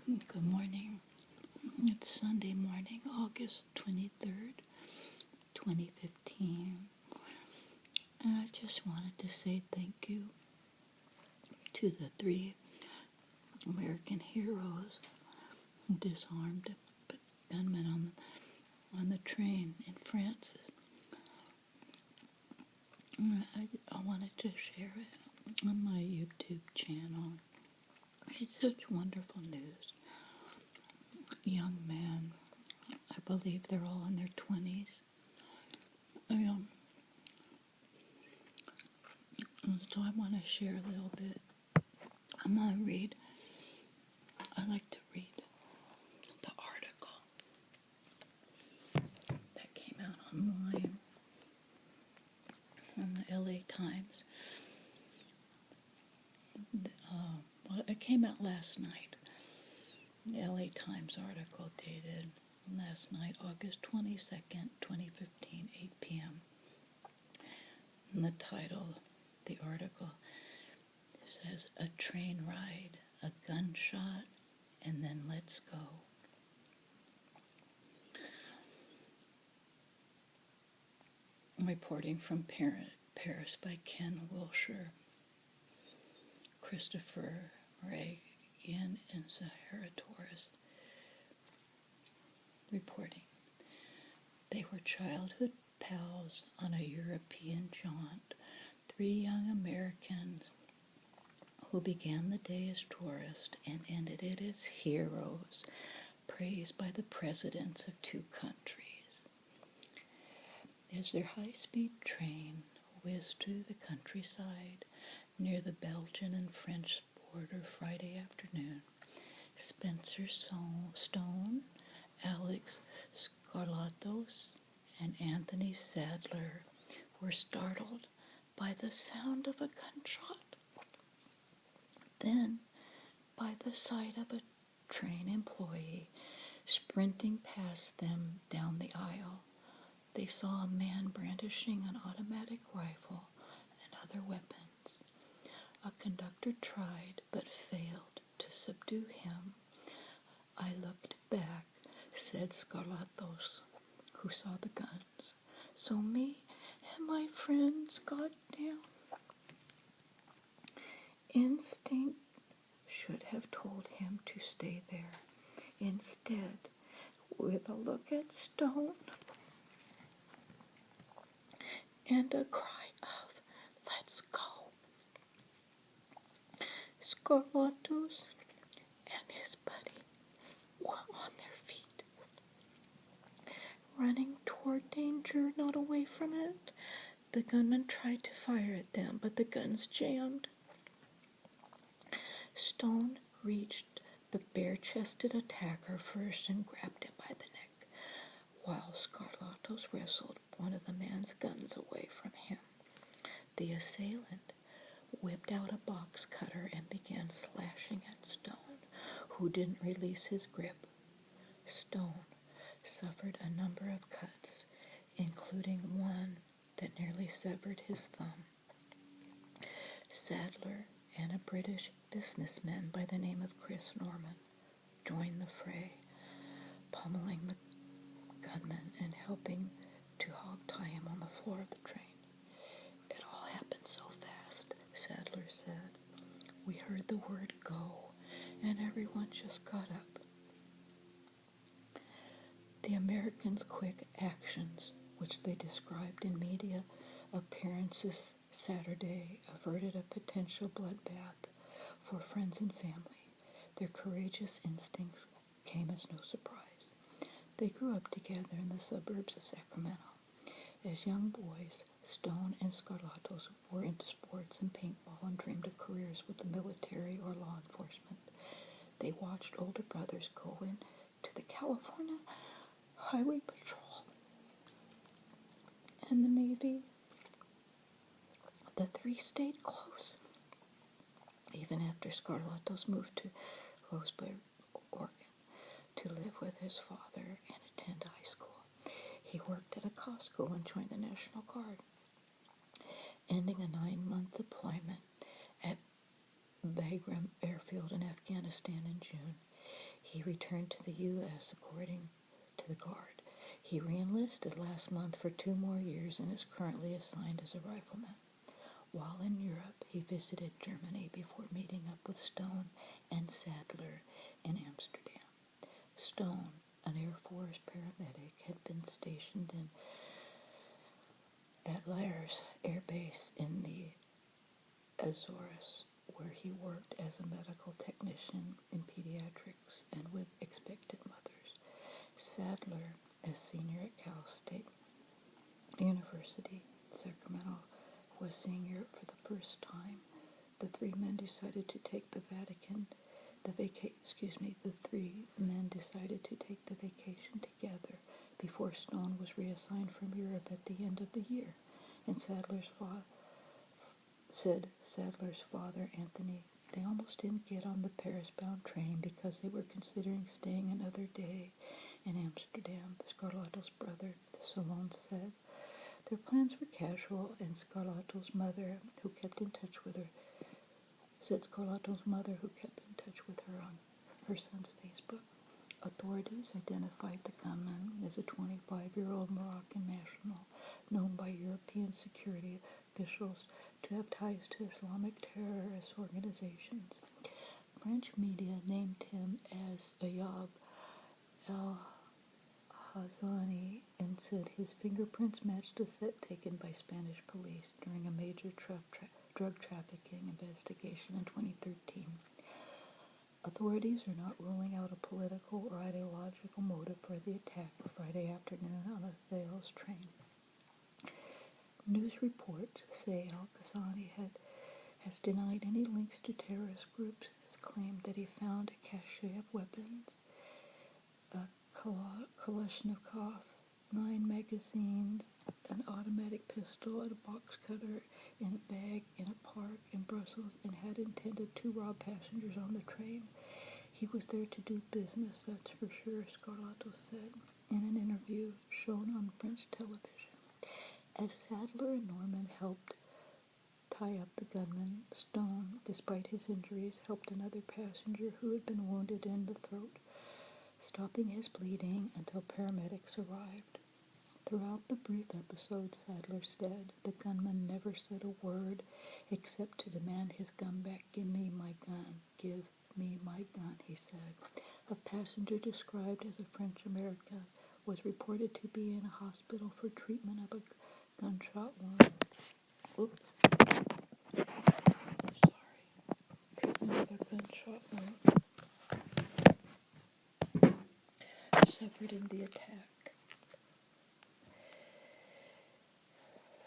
Good morning. It's Sunday morning, August 23rd, 2015. And I just wanted to say thank you to the 3 American heroes who disarmed gunmen on the train in France. I wanted to share it on my YouTube channel. It's such wonderful news. Young men, I believe they're all in their 20s. So I want to share a little bit. I'm going to read. I like to read the article that came out online from the LA Times. Well, it came out last night. The LA Times article dated last night, August 22nd, 2015, 8 p.m. And the title, the article, says, "A train ride, a gunshot, and then let's go." Reporting from Paris by Ken Wilshire, Christopher Reagan, and Zahara Torres. Reporting. They were childhood pals on a European jaunt, 3 young Americans who began the day as tourists and ended it as heroes, praised by the presidents of 2 countries. As their high-speed train whizzed through the countryside near the Belgian and French border Friday afternoon, Spencer Stone, Alek Skarlotos, and Anthony Sadler were startled by the sound of a gunshot. Then, by the sight of a train employee sprinting past them down the aisle, they saw a man brandishing an automatic rifle and other weapons. A conductor tried but failed to subdue him. "I looked back," said Skarlotos, who saw the guns. "So me and my friends got down." Instinct should have told him to stay there. Instead, with a look at Stone and a cry of "let's go," Skarlotos and his buddy were on their feet, running toward danger, not away from it. The gunman tried to fire at them, but the guns jammed. Stone reached the bare-chested attacker first and grabbed him by the neck, while Skarlotos wrestled one of the man's guns away from him. The assailant whipped out a box cutter and began slashing at Stone, who didn't release his grip. Stone suffered a number of cuts, including one that nearly severed his thumb. Sadler and a British businessman by the name of Chris Norman joined the fray, pummeling the gunman and helping to hog-tie him on the floor of the train. "It all happened so fast," Sadler said. "We heard the word go, and everyone just got up." The Americans' quick actions, which they described in media appearances Saturday, averted a potential bloodbath for friends and family. Their courageous instincts came as no surprise. They grew up together in the suburbs of Sacramento. As young boys, Stone and Skarlotos were into sports and paintball and dreamed of careers with the military or law enforcement. They watched older brothers go into the California Highway Patrol and the Navy. The 3 stayed close, even after Skarlotos moved to Roseburg, Oregon, to live with his father and attend high school. He worked at a Costco and joined the National Guard, ending a 9-month deployment at Bagram Airfield in Afghanistan in June. He returned to the U.S. according to the Guard. He re-enlisted last month for 2 more years and is currently assigned as a rifleman. While in Europe, he visited Germany before meeting up with Stone and Sadler in Amsterdam. Stone, an Air Force paramedic, had been stationed at Lares Air Base in the Azores, where he worked as a medical technician in pediatrics and with expectant mothers. Sadler, a senior at Cal State University, Sacramento, was seeing Europe for the first time. The three men decided to take the three men decided to take the vacation together before Stone was reassigned from Europe at the end of the year. And Sadler's father, Anthony, they almost didn't get on the Paris-bound train because they were considering staying another day in Amsterdam, Skarlotos' brother, Salon said. Their plans were casual, and Skarlotos' mother, who kept in touch with her on her son's Facebook. Authorities identified the gunman as a 25-year-old Moroccan national known by European security officials to have ties to Islamic terrorist organizations. French media named him as Ayab al-Hazani and said his fingerprints matched a set taken by Spanish police during a major drug trafficking investigation in 2013. Authorities are not ruling out a political or ideological motive for the attack Friday afternoon on a Thales train. News reports say al-Qasani has denied any links to terrorist groups, has claimed that he found a cache of weapons, a Kalashnikov, 9 magazines, an automatic pistol, and a box cutter in a bag in a park in Brussels, and had intended to rob passengers on the train. He was there to do business, that's for sure, Skarlotos said in an interview shown on French television. As Sadler and Norman helped tie up the gunman, Stone, despite his injuries, helped another passenger who had been wounded in the throat, stopping his bleeding until paramedics arrived. Throughout the brief episode, Sadler said, the gunman never said a word except to demand his gun back. Give me my gun. Give me my gun, he said. A passenger described as a French-American was reported to be in a hospital for treatment of a gunshot wound. Oops. Sorry. Treatment of a gunshot wound suffered in the attack.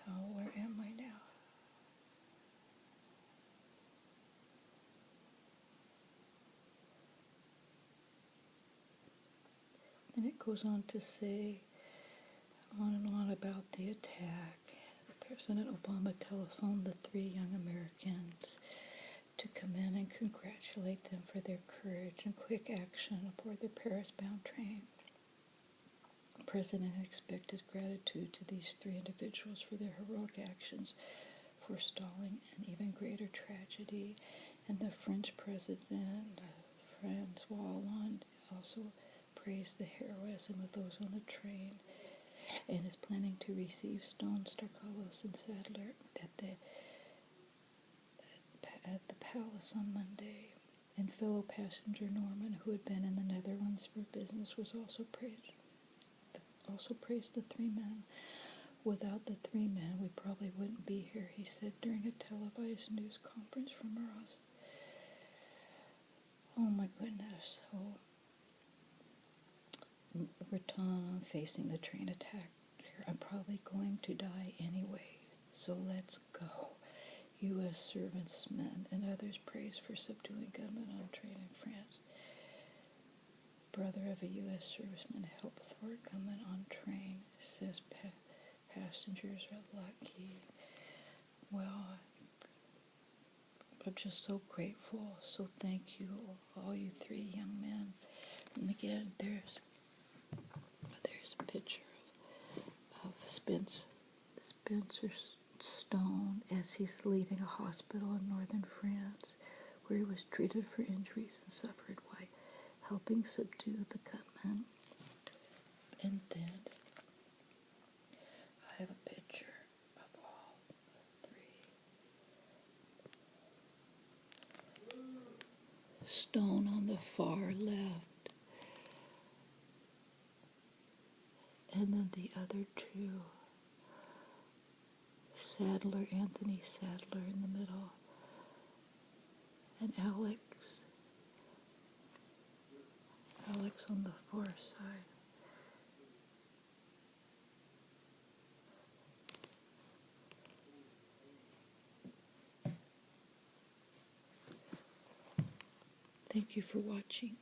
Oh, where am I now? And it goes on to say, on and on about the attack. President Obama telephoned the 3 young Americans to come in and congratulate them for their courage and quick action aboard the Paris-bound train. The president expected gratitude to these 3 individuals for their heroic actions, forestalling an even greater tragedy. And the French president, Francois Hollande, also praised the heroism of those on the train and is planning to receive Stone, Skarlotos, and Sadler at the palace on Monday. And fellow passenger Norman, who had been in the Netherlands for business, was also praised the 3 men. Without the 3 men, we probably wouldn't be here, he said during a televised news conference from Ross. Oh my goodness. Oh. Breton facing the train attack. I'm probably going to die anyway, so let's go. U.S. servicemen and others praised for subduing gunmen on train in France. Brother of a U.S. serviceman helped thwart gunmen on train, says passengers are lucky. Well, I'm just so grateful, so thank you, all you 3 young men. And again, there's a picture of Spencer Stone as he's leaving a hospital in northern France where he was treated for injuries and suffered while helping subdue the gunman. And then I have a picture of all three. Stone on the far left, and then the other two. Sadler, Anthony Sadler in the middle, and Alex on the far side. Thank you for watching.